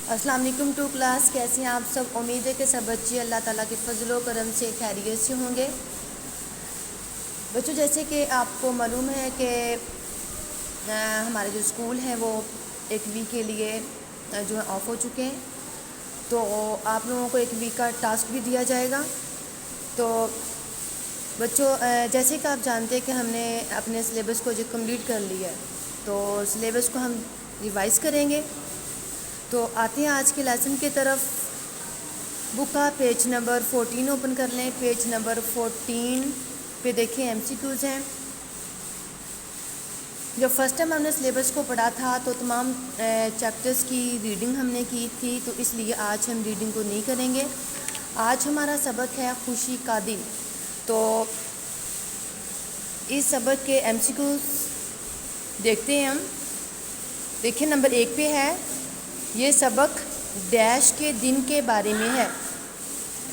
السلام علیکم to class, کیسے ہیں آپ سب؟ امید ہے کہ سب بچے اللہ تعالیٰ کے فضل و کرم سے خیریت سے ہوں گے۔ بچوں، جیسے کہ آپ کو معلوم ہے کہ ہمارے جو اسکول ہیں وہ ایک ویک کے لیے جو ہے آف ہو چکے ہیں، تو آپ لوگوں کو ایک ویک کا ٹاسک بھی دیا جائے گا۔ تو بچوں، جیسے کہ آپ جانتے ہیں کہ ہم نے اپنے سلیبس کو جو کمپلیٹ کر لیا ہے، تو سلیبس کو ہم ریوائز کریں گے۔ تو آتے ہیں آج کے لیسن کی طرف۔ بک کا پیج نمبر 14 اوپن کر لیں۔ پیج نمبر 14 پہ دیکھیں ایم سی کیوز ہیں۔ جب فرسٹ ٹائم ہم نے سلیبس کو پڑھا تھا تو تمام چیپٹرز کی ریڈنگ ہم نے کی تھی، تو اس لیے آج ہم ریڈنگ کو نہیں کریں گے۔ آج ہمارا سبق ہے خوشی کا دن۔ تو اس سبق کے ایم سی کیوز دیکھتے ہیں ہم۔ دیکھیں نمبر 1 پہ ہے، یہ سبق ڈیش کے دن کے بارے میں ہے۔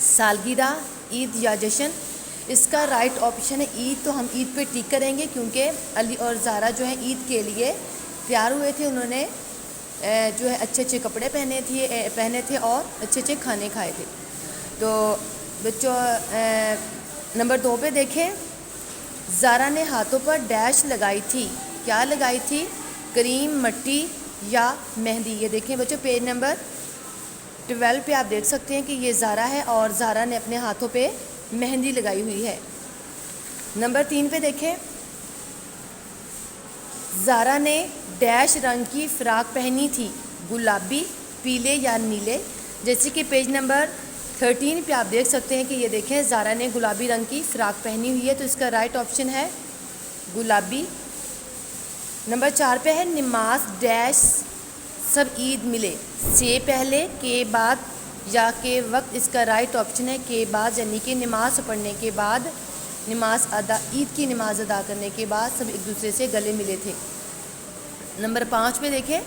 سالگرہ، عید یا جشن۔ اس کا رائٹ آپشن ہے عید، تو ہم عید پہ ٹک کریں گے کیونکہ علی اور زارا جو ہیں عید کے لیے تیار ہوئے تھے۔ انہوں نے جو ہے اچھے اچھے کپڑے پہنے تھے اور اچھے اچھے کھانے کھائے تھے۔ تو بچوں، نمبر 2 پہ دیکھیں، زارا نے ہاتھوں پر ڈیش لگائی تھی۔ کیا لگائی تھی؟ کریم، مٹی یا مہندی۔ یہ دیکھیں بچوں، پیج نمبر 12 پہ آپ دیکھ سکتے ہیں کہ یہ زارا ہے اور زارا نے اپنے ہاتھوں پہ مہندی لگائی ہوئی ہے۔ نمبر 3 پہ دیکھیں، زارا نے ڈیش رنگ کی فراق پہنی تھی، گلابی، پیلے یا نیلے۔ جیسے کہ پیج نمبر 13 پہ آپ دیکھ سکتے ہیں کہ یہ دیکھیں زارا نے گلابی رنگ کی فراق پہنی ہوئی ہے، تو اس کا رائٹ آپشن ہے گلابی۔ نمبر 4 پہ ہے، نماز ڈیش سب عید ملے، سے پہلے، کے بعد یا کے وقت۔ اس کا رائٹ آپشن ہے کے بعد، یعنی کہ نماز پڑھنے کے بعد، عید کی نماز ادا کرنے کے بعد سب ایک دوسرے سے گلے ملے تھے۔ نمبر 5 پہ دیکھیں،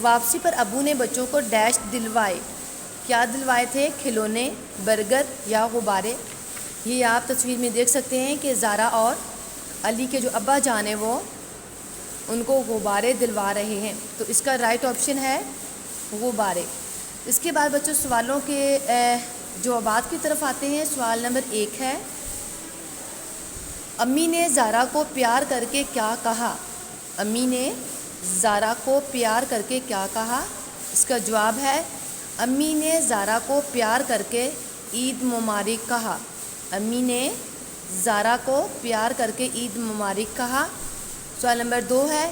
واپسی پر ابو نے بچوں کو ڈیش دلوائے۔ کیا دلوائے تھے؟ کھلونے، برگر یا غبارے۔ یہ آپ تصویر میں دیکھ سکتے ہیں کہ زارا اور علی کے جو ابا جان ہیں وہ ان کو غبارے دلوا رہے ہیں، تو اس کا رائٹ آپشن ہے غبارے۔ اس کے بعد بچوں سوالوں کے جوابات کی طرف آتے ہیں۔ سوال نمبر 1 ہے، امی نے زارا کو پیار کر کے کیا کہا؟ امی نے زارا کو پیار کر کے کیا کہا؟ اس کا جواب ہے، امی نے زارا کو پیار کر کے عید مبارک کہا۔ امی نے زارا کو پیار کر کے عید مبارک کہا۔ سوال نمبر 2 ہے،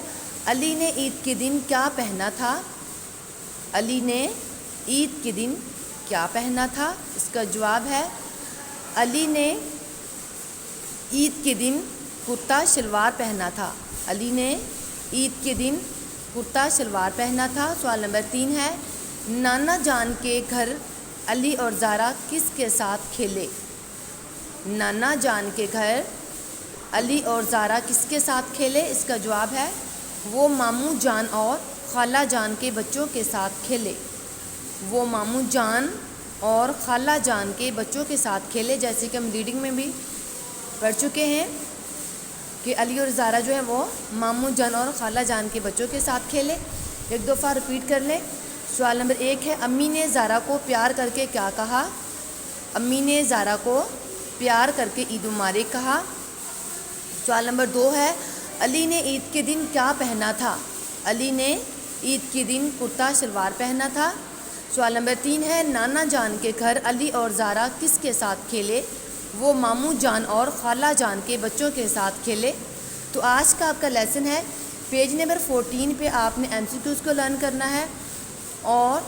علی نے عید کے دن کیا پہنا تھا؟ علی نے عید کے دن کیا پہنا تھا؟ اس کا جواب ہے، علی نے عید کے دن کرتا شلوار پہنا تھا۔ علی نے عید کے دن کرتا شلوار پہنا تھا۔ سوال نمبر 3 ہے، نانا جان کے گھر علی اور زارا کس کے ساتھ کھیلے؟ نانا جان کے گھر علی اور زارا کس کے ساتھ کھیلے؟ اس کا جواب ہے، وہ ماموں جان اور خالہ جان کے بچوں کے ساتھ کھیلے۔ وہ ماموں جان اور خالہ جان کے بچوں کے ساتھ کھیلے۔ جیسے کہ ہم ریڈنگ میں بھی پڑھ چکے ہیں کہ علی اور زارا جو ہے وہ ماموں جان اور خالہ جان کے بچوں کے ساتھ کھیلے۔ ایک دفعہ رپیٹ کر لیں۔ سوال نمبر 1 ہے، امی نے زارا کو پیار کر کے کیا کہا؟ امی نے زارا کو پیار کر کے عید مبارک کہا۔ سوال نمبر 2 ہے، علی نے عید کے دن کیا پہنا تھا؟ علی نے عید کے دن کرتا شلوار پہنا تھا۔ سوال نمبر 3 ہے، نانا جان کے گھر علی اور زارا کس کے ساتھ کھیلے؟ وہ ماموں جان اور خالہ جان کے بچوں کے ساتھ کھیلے۔ تو آج کا آپ کا لیسن ہے، پیج نمبر 14 پہ آپ نے ایم سی کیوز کو لرن کرنا ہے اور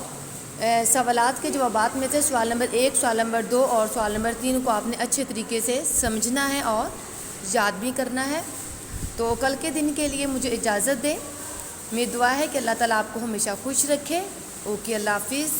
سوالات کے جوابات میں سے سوال نمبر 1، سوال نمبر 2 اور سوال نمبر 3 کو آپ نے اچھے طریقے سے سمجھنا ہے اور یاد بھی کرنا ہے۔ تو کل کے دن کے لیے مجھے اجازت دیں۔ میری دعا ہے کہ اللہ تعالیٰ آپ کو ہمیشہ خوش رکھے۔ اوکے، اللہ حافظ۔